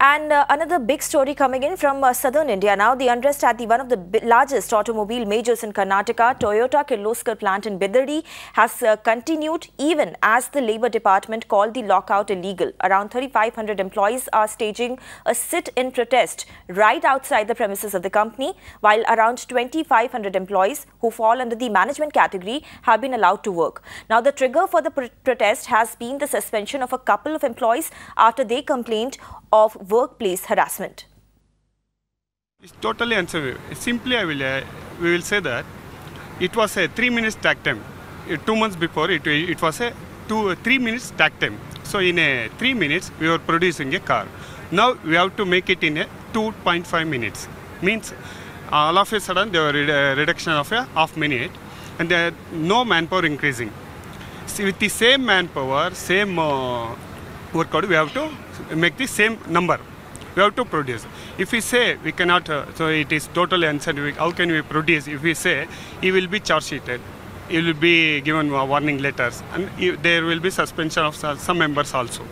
And another big story coming in from southern India now. The unrest at one of the largest automobile majors in Karnataka, Toyota-Kirloskar plant in Bidadi, has continued even as the Labour Department called the lockout illegal. Around 3,500 employees are staging a sit-in protest right outside the premises of the company, while around 2,500 employees who fall under the management category have been allowed to work. Now, the trigger for the protest has been the suspension of a couple of employees after they complained of workplace harassment. It's totally unfair. Simply, we will say that it was a 3 minutes tag time. 2 months before, it was a 3 minutes tag time. So in a 3 minutes, we were producing a car. Now we have to make it in a 2.5 minutes. Means all of a sudden there were a reduction of a half minute, and there no manpower increasing. So with the same manpower, same workload, we have to make the same number. We have to produce. If we say we cannot, so it is totally unscientific. How can we produce? If we say he will be charge sheeted, he will be given warning letters, and there will be suspension of some members also.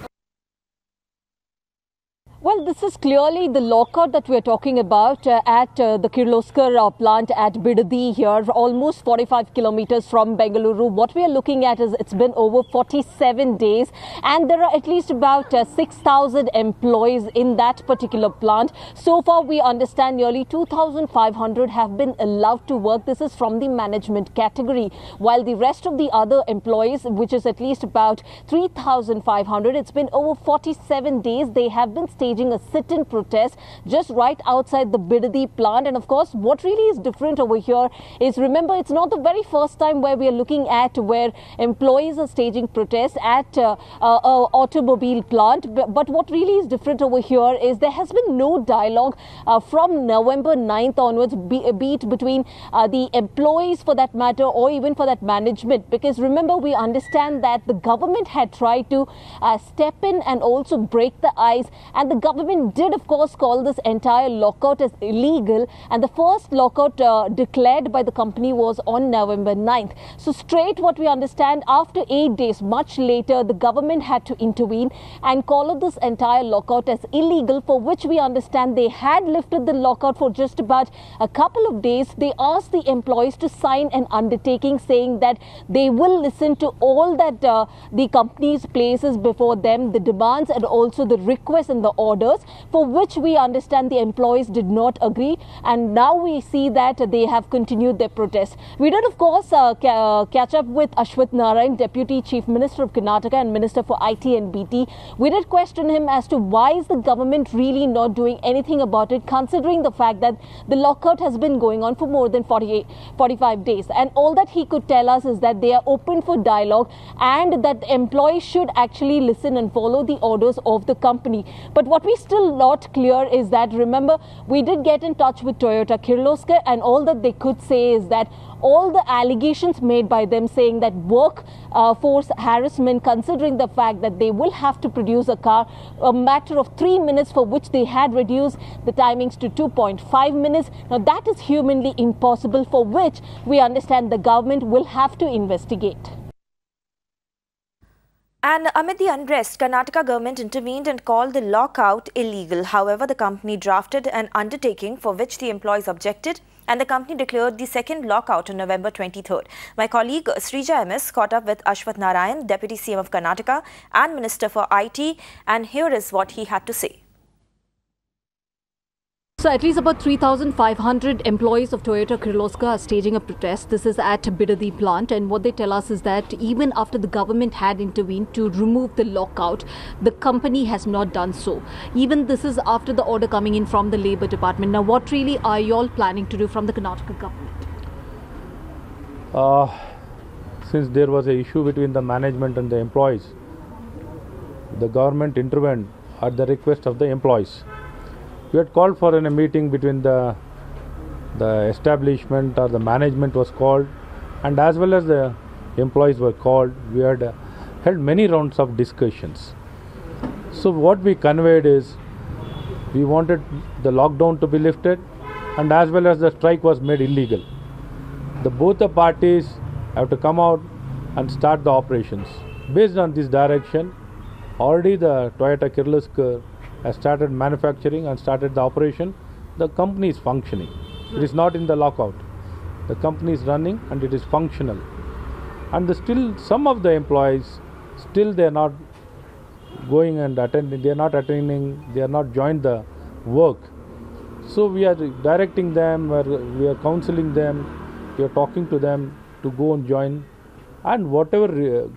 Well, this is clearly the lockout that we are talking about at the Kirloskar plant at Bidadi here, almost 45 kilometers from Bengaluru. What we are looking at is it's been over 47 days and there are at least about 6,000 employees in that particular plant. So far, we understand nearly 2,500 have been allowed to work. This is from the management category, while the rest of the other employees, which is at least about 3,500, it's been over 47 days. They have been staging a sit-in protest just right outside the Bidadi plant. And of course, what really is different over here is, remember, it's not the very first time where we are looking at where employees are staging protests at a automobile plant. But what really is different over here is there has been no dialogue from November 9th onwards, be it between the employees for that matter or even for that management. Because remember, we understand that the government had tried to step in and also break the ice, and the government did of course call this entire lockout as illegal, and the first lockout declared by the company was on November 9th. So straight what we understand, after 8 days, much later, the government had to intervene and call out this entire lockout as illegal, for which we understand they had lifted the lockout for just about a couple of days. They asked the employees to sign an undertaking saying that they will listen to all that the company's places before them, the demands and also the requests and the orders, for which we understand the employees did not agree, and now we see that they have continued their protest. We did of course catch up with Narayan, Deputy Chief Minister of Karnataka and Minister for IT and BT. We did question him as to why is the government really not doing anything about it, considering the fact that the lockout has been going on for more than 45 days. And all that he could tell us is that they are open for dialogue and that employees should actually listen and follow the orders of the company. But what we still not clear is that, remember, we did get in touch with Toyota-Kirloskar, and all that they could say is that all the allegations made by them saying that workforce harassment, considering the fact that they will have to produce a car a matter of 3 minutes, for which they had reduced the timings to 2.5 minutes. Now that is humanly impossible, for which we understand the government will have to investigate. And amid the unrest, Karnataka government intervened and called the lockout illegal. However, the company drafted an undertaking for which the employees objected, and the company declared the second lockout on November 23rd. My colleague Sreeja MS caught up with Narayan, Deputy CM of Karnataka and Minister for IT, and here is what he had to say. So at least about 3,500 employees of Toyota-Kirloskar are staging a protest. This is at Bidadi plant, and what they tell us is that even after the government had intervened to remove the lockout, the company has not done so. Even this is after the order coming in from the Labour Department. Now, what really are you all planning to do from the Karnataka government? Since there was an issue between the management and the employees, the government intervened at the request of the employees. We had called for a meeting between the establishment, or the management was called, and as well as the employees were called. We had held many rounds of discussions. So what we conveyed is, we wanted the lockdown to be lifted, and as well as the strike was made illegal. Both the parties have to come out and start the operations. Based on this direction, already the Toyota-Kirloskar has started manufacturing and started the operation, the company is functioning. It is not in the lockout. The company is running and it is functional. And still some of the employees, still they are not going and attending, they are not attending, they are not joined the work. So we are directing them, we are counseling them, we are talking to them to go and join. And whatever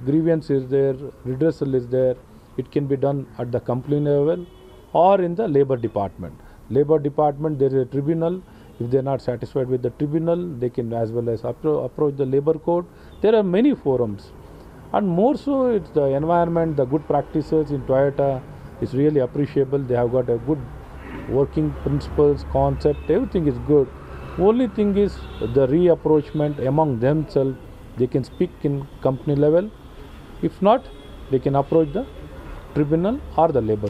grievance is there, redressal is there, it can be done at the company level or in the labor department. Labor department, there is a tribunal. If they are not satisfied with the tribunal, they can as well as approach the labor court. There are many forums. And more so, it's the environment, the good practices in Toyota is really appreciable. They have got a good working principles, concept, everything is good. Only thing is the reapproachment among themselves. They can speak in company level. If not, they can approach the tribunal or the labor.